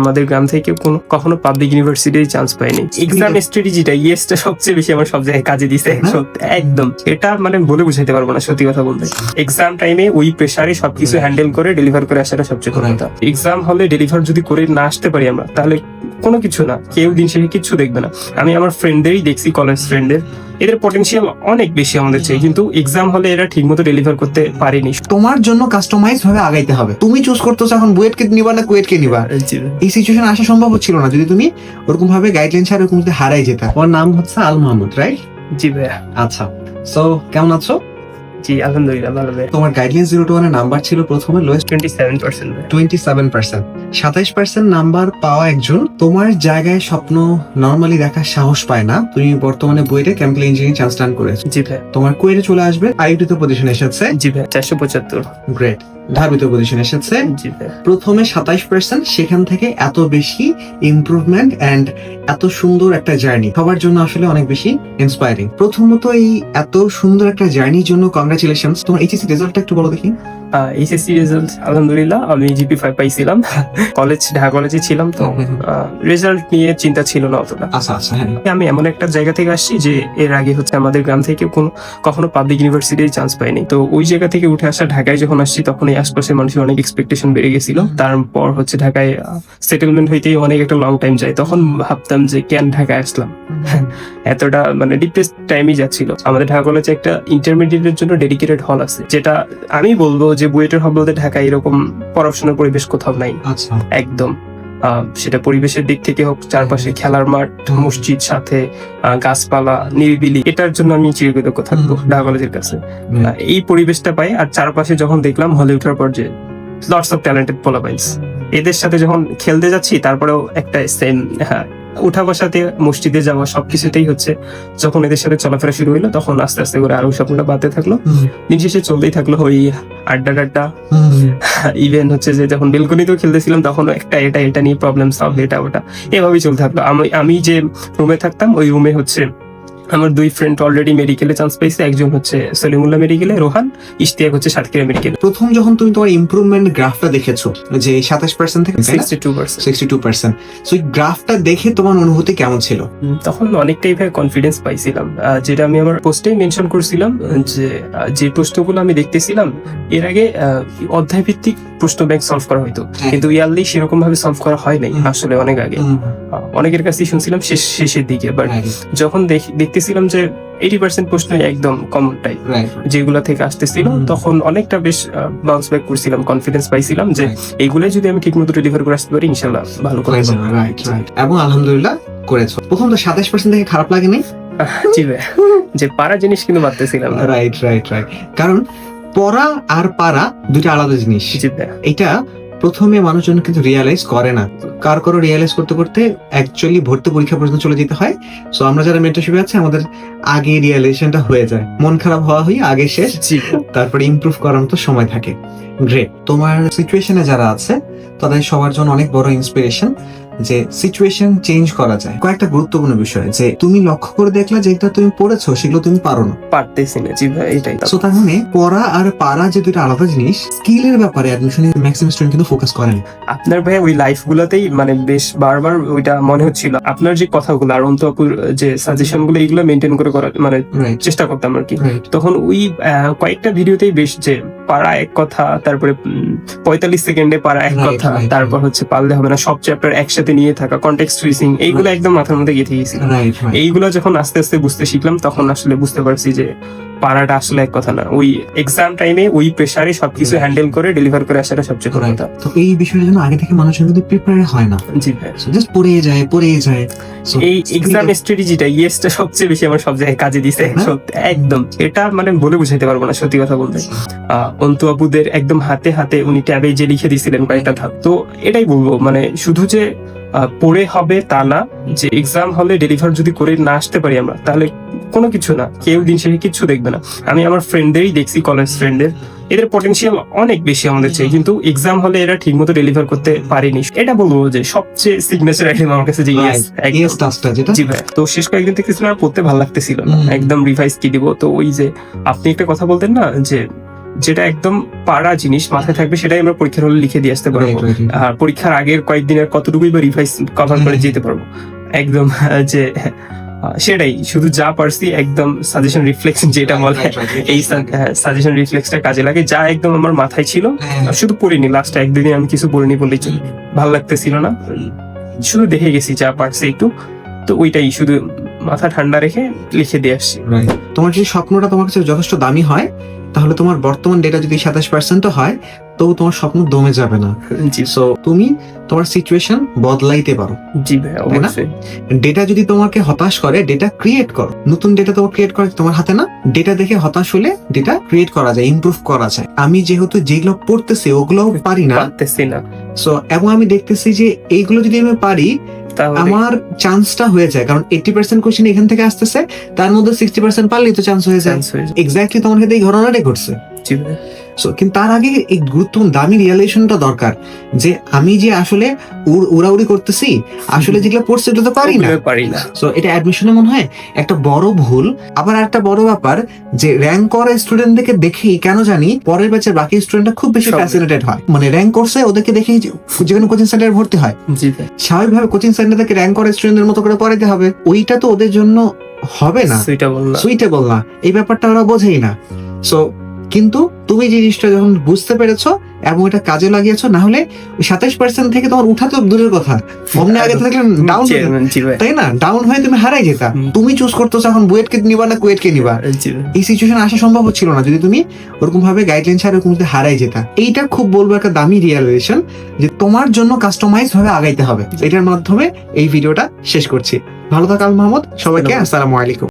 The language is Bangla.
আমাদের গ্রাম থেকে কখনো পাবলিক ইউনিভার্সিটি চান্স পাইনি। এক্সাম স্ট্র্যাটেজিটা ইয়েসটা সবচেয়ে বেশি আমার সব জায়গায় কাজে দিছে একদম। এটা মানে বলে বুঝাইতে পারবো না সত্যি কথা বলতে। এক্সাম টাইমে ওই প্রেসারে সবকিছু হ্যান্ডেল করে ডেলিভার করে আসাটা সবচেয়ে বড় কথা। এক্সাম হলে ডেলিভার যদি করে না আসতে পারি আমরা, তাহলে কোনো কিছু না, কেউ দিন শেষে কিচ্ছু দেখবে না। আমি আমার ফ্রেন্ডদেরই দেখছি, কলেজ ফ্রেন্ডদের, এদের পটেনশিয়াল অনেক বেশি আমাদের চেয়ে, কিন্তু এক্সাম হলে এরা ঠিক মতো ডেলিভার করতে পারেনি। তোমার জন্য কাস্টমাইজ ভাবে আগাইতে হবে। তুমি চুজ করতেছো এখন বুয়েটকে নিবা না কুয়েটকে নিবা। এই সিচুয়েশন আসা সম্ভব হচ্ছিল না যদি তুমি ওরকম ভাবে গাইডলাইন ছাড়া ওরকম যদি হারাই যেতা। ওর নাম হচ্ছে আল মাহমুদ, রাইট? জি ভাইয়া। আচ্ছা, সো কেমন আছো? জি আলহামদুলিল্লাহ ভালো ভাই। তোমার গাইডলাইন 0 to 1 এর নাম্বার ছিল প্রথমে লোয়েস্ট 27%। 27%। 27% নাম্বার পাওয়া একজন তোমার জায়গায় স্বপ্ন নরমালি দেখার সাহস পায় না। তুমি বর্তমানে বুয়েটে কেমিক্যাল ইঞ্জিনিয়ারিং চান্স টান করেছো। জি ভাই। তোমার কুয়েটে চলে আসবে, আইউটিতে পজিশন এসেছে। জি ভাই 475। গ্রেট। ঢাবিতে পজিশন এসেছে। জি ভাই। প্রথমে 27%, সেখান থেকে এত বেশি ইমপ্রুভমেন্ট এন্ড এত সুন্দর একটা জার্নি সবার জন্য আসলে অনেক বেশি ইন্সপায়ারিং। প্রথমত এই এত সুন্দর একটা জার্নির জন্য কংগ্রাচুলেশনস। তোমার এইচএসসি রেজাল্টটা একটু বলো দেখি। এইচএসসি রেজাল্ট আলহামদুলিল্লাহ আমি জিপি 5 পাইছিলাম। ঢাকা কলেজে ছিলাম তো রেজাল্ট নিয়ে চিন্তা ছিল না অতটা। আচ্ছা আচ্ছা, হ্যাঁ। আমি এমন একটা জায়গা থেকে আসছি যে এর আগে হচ্ছে আমাদের গ্রাম থেকে কখনো পাবলিক ইউনিভার্সিটির চান্স পাইনি। তো ওই জায়গা থেকে উঠে আসা ঢাকায় যখন আসছি তখন এই আশপাশের মানুষের অনেক এক্সপেকটেশন বেড়ে গেছিল। তারপর হচ্ছে ঢাকায় সেটেলমেন্ট হইতেই অনেক একটা লং টাইম যায়। তখন ভাবতাম যে কেন ঢাকায় আসলাম, এতটা মানে ডিপ্রেস টাইমই যাচ্ছিল। আমাদের ঢাকা কলেজে একটা ইন্টারমিডিয়েটের জন্য ডেডিকেটেড হল আছে, যেটা আমি বলবো যে বুয়েটের হল বলতে ঢাকায় এরকম পড়াশোনার পরিবেশ কোথাও নাই। আচ্ছা, একদম। সেটা পরিবেশের দিক থেকে হোক, চারপাশে খেলার মাঠ, মসজিদ, সাথে গাছপালা, নিরিবিলি, এটার জন্য আমি চিরকৃতজ্ঞ থাকবো ঢাকা কলেজের কাছে। এই পরিবেশটা পাই। আর চারপাশে যখন দেখলাম হলে ওঠার পর যে লটস অফ ট্যালেন্টেড পোলাপাইন্স, এদের সাথে যখন খেলতে যাচ্ছি, তারপরেও একটা সেম উঠা বসাতে, মসজিদে যাওয়া, সবকিছুতেই হচ্ছে যখন এদের সাথে চলাফেরা শুরু হইলো, তখন আস্তে আস্তে করে আরো স্বপ্নটা বাড়তে থাকলো। দিন শেষে চলতেই থাকলো ওই আড্ডা। ইভেন হচ্ছে যে যখন বেলকনিতেও খেলতেছিলাম তখন একটা এটা নিয়ে প্রবলেম সলভ, এটা ওটা এভাবেই চলতে থাকলো। আমি যে রুমে থাকতাম ওই রুমে হচ্ছে আমার 2 ফ্রেন্ড অলরেডি মেডিকেলে চান্স পাইছে। একজন হচ্ছে সলিমুল্লাহ মেডিকেলে, রোহান, ইশতিয়াক হচ্ছে সাতক্ষীরা মেডিকেলে। প্রথম যখন তুমি তোমার ইমপ্রুভমেন্ট গ্রাফটা দেখেছো যে 27% থেকে 62%, সো এই গ্রাফটা দেখে তোমার অনুভূতি কেমন ছিল? তখন অনেকটাই ভাই কনফিডেন্স পাইছিলাম, যেটা আমি আমার পোস্টেই মেনশন করছিলাম যে প্রশ্নগুলো আমি দেখতেছিলাম এর আগে অধ্যায় ভিত্তিক প্রশ্ন ব্যাংক সলভ করা হইতো, কিন্তু ইয়ারলি সেরকম ভাবে সলভ করা হয় নাই আসলে। অনেক আগে অনেকের কাছেই শুনছিলাম শেষের দিকে, বাট যখন দেখতেছিলাম যে 80% প্রশ্ন একদম কমন টাইপ যেগুলো থেকে আসতেছিল, তখন অনেকটা বেশ বাউন্স ব্যাক করছিলাম, কনফিডেন্স পাইছিলাম যে এইগুলো যদি আমি ঠিক মতো ডেলিভার করে আসতে পারি ইনশাল্লাহ ভালো করে। এবং আলহামদুলিল্লাহ করেছো। প্রথম তো 27% থেকে খারাপ লাগেনি? জি ভাই, যে পারা জিনিস কিন্তু পারতেছিলাম না। রাইট। কারণ পড়া আর পারা দুটো আলাদা জিনিস। এটা প্রথমে মানুষজন কিন্তু রিয়েলাইজ করে না। কারো রিয়েলাইজ করতে করতে অ্যাকচুয়ালি ভর্তি পরীক্ষা পর্যন্ত চলে যেতে হয়। সো আমরা যারা মেন্টরশিপে আছে আমাদের আগে রিয়েলাইজেশনটা হয়ে যায়, মন খারাপ হওয়া হয়ে আগে শেষ, তারপরে ইমপ্রুভ করার মতো সময় থাকে। গ্রেট। তোমার সিচুয়েশনে যারা আছে তাদের সবার জন্য অনেক বড় ইন্সপিরেশন যে সিচুয়েশন চেঞ্জ করা যায়। কয়েকটা গুরুত্বপূর্ণ বিষয় যে তুমি লক্ষ্য করে দেখলা যেটা তুমি পড়েছো সেগুলো তুমি পারো না, পারতেছি না। জি ভাই, এটাই। সো তার মানে পড়া আর পারা যে দুটো আলাদা জিনিস। স্কিলের ব্যাপারে অ্যাডমিশনে ম্যাক্সিমাম স্টুডেন্ট কিন্তু ফোকাস করেন। আপনার ভাই ওই লাইফ গুলাতেই মানে বেশ বারবার ওইটা মনে হচ্ছিল, আপনার যে কথাগুলো আর অন্ত আপুর যে সাজেশন গুলো এইগুলো মেনটেন করে করার মানে চেষ্টা করতাম আর কি। তখন ওই কয়েকটা ভিডিওতেই বেশ যে পারা এক কথা, তারপরে 45 সেকেন্ডে পারা এক কথা, তারপর হচ্ছে পারলে হবে না সব চ্যাপ্টার একসাথে নিয়ে থাকা, কনটেক্সট সুইচিং, এইগুলো একদম মাথার মধ্যে গেঁথে গেছিল। এইগুলো যখন আস্তে আস্তে বুঝতে শিখলাম তখন আসলে বুঝতে পারছি যে পারাটা আসলে এক কথা না, ওই এক্সাম টাইমে ওই প্রেসারে সবকিছু হ্যান্ডেল করে ডেলিভার করে আসাটা সবচেয়ে বড় কথা। তো এই বিষয়ের জন্য আগে থেকে মানুষের কিন্তু প্রিপেয়ার হয় না। জি ভাই, জাস্ট পড়ে যায়। এই এক্সাম স্ট্র্যাটেজিটা ইয়েসটা সবচেয়ে বেশি আমার সব জায়গায় কাজে দিছে একদম। এটা মানে বলে বুঝাইতে পারবো না সত্যি কথা বলতে। অন্তু আপুদের একদম হাতে হাতে উনি ট্যাবে যে লিখে দিয়েছিলেন কয়েকটা ধাপ। তো এটাই বলবো, মানে শুধু যে পড়ে হবে তা না, যে এক্সাম হলে ডেলিভার যদি করে না আসতে পারি আমরা, তাহলে কোনো কিছু না, কেউ দিন শেষে কিচ্ছু দেখবে না। আমি আমার ফ্রেন্ডদেরই দেখছি, কলেজ ফ্রেন্ডদের, এদের পটেনশিয়াল অনেক বেশি আমাদের চেয়ে, কিন্তু এক্সাম হলে এরা ঠিক মতো ডেলিভার করতে পারেনি। এটা বলবো যে সবচেয়ে সিগনেচার আইটেম আমার কাছে যে জি ভাই। তো শেষ কয়েকদিন থেকে পড়তে ভালো লাগতেছিল না, একদম রিভাইজ কি দিব। তো ওই যে আপনি একটা কথা বলতেন না যে যেটা একদম পারা জিনিস মাথায় থাকবে সেটাই আমরা পরীক্ষার হলে লিখে দিয়ে আসতে পারবো। আর পরীক্ষার আগের কয়েকদিনের কতটুকুই বা রিভাইজ কভার করে যেতে পারবো একদম, যে সেটাই শুধু যা পারছি একদম সাজেশন রিফ্লেক্স যেটা বলে, এই সাজেশন রিফ্লেক্সটা কাজে লাগে, যা একদম আমার মাথায় ছিল শুধু পড়িনি। লাস্ট 1-2 দিন আমি কিছু পড়িনি বললেই চলে, ভালো লাগতেছিল না, শুধু দেখে গেছি যা পারছি একটু, তো ওইটাই শুধু মাথা ঠান্ডা রেখে লিখে দিয়ে আসছি। তোমার যদি স্বপ্নটা তোমার কাছে যথেষ্ট দামি হয়, তাহলে তোমার বর্তমান ডেটা যদি 27% হয়, তো তোমার স্বপ্ন দমে যাবে না। জি সো তুমি তোমার সিচুয়েশন বদলাইতে পারো। জি ভাই, অবশ্যই। ডেটা যদি তোমাকে হতাশ করে, ডেটা ক্রিয়েট করো। নতুন ডেটা তোমার ক্রিয়েট করা তোমার হাতে না। ডেটা দেখে হতাশ হলে ডেটা ক্রিয়েট করা যায়, ইমপ্রুভ করা যায়। আমি যেহেতু যেগুলো পড়তেছি ওগুলো পারি না, পারতেছি না, সো এবং আমি দেখতেছি যে এইগুলো যদি আমি পারি আমার চান্সটা হয়ে যায়, কারণ 80% কোশ্চেন এখান থেকে আসতেছে, তার মধ্যে 60% পারলেই তো চান্স হয়ে যায়। এক্স্যাক্টলি তোমার ক্ষেত্রে এই ঘটনাটাই ঘটছে। সো কিন্তু তার আগে এই গুরুত্বপূর্ণ দামি রিয়েলাইজেশনটা দরকার যে আমি যে আসলে উড়াউড়ি করতেছি, আসলে যেগুলো পড়ছে ওটা তো পারি না। সো এটা অ্যাডমিশনে মনে হয় একটা বড় ভুল। আবার একটা বড় ব্যাপার যে র্যাঙ্ক করা স্টুডেন্টদেরকে দেখেই কেন জানি পরের ব্যাচের বাকি স্টুডেন্টরা খুব বেশি ফ্যাসিনেটেড হয়, মানে র্যাঙ্ক করছে ওদেরকে দেখেই যেখানে কোচিং সেন্টারে ভর্তি হয়, স্বাভাবিকভাবে কোচিং সেন্টার থেকে র্যাঙ্ক করা স্টুডেন্টদের মতো করে পড়াইতে হবে, ওইটা তো ওদের জন্য হবে না, সুইটেবল না, এই ব্যাপারটা ওরা বোঝেই না। সো কিন্তু তুমি জিনিসটা যখন বুঝতে পেরেছো এবং এটা কাজে লাগিয়েছো, না হলে 27% থেকে তোমার উঠা তো দূরের কথা, অমনি আগে থাকলে ডাউন, তাই না? ডাউন হয়ে তুমি হারাই যেতা। তুমি চুজ করতেছো এখন বুয়েটকে নিবা না কুয়েটকে নিবা, এই সিচুয়েশন আসা সম্ভব হচ্ছিল না যদি তুমি ওরকম ভাবে গাইডলাইন ছাড়া ওরকম হারাই যেতা। এইটা খুব বলবো একটা দামি রিয়েলাইজেশন যে তোমার জন্য কাস্টমাইজ ভাবে আগাইতে হবে। এটার মাধ্যমে এই ভিডিওটা শেষ করছি। ভালো থাক আল মাহমুদ, সবাইকে আসসালামু আলাইকুম।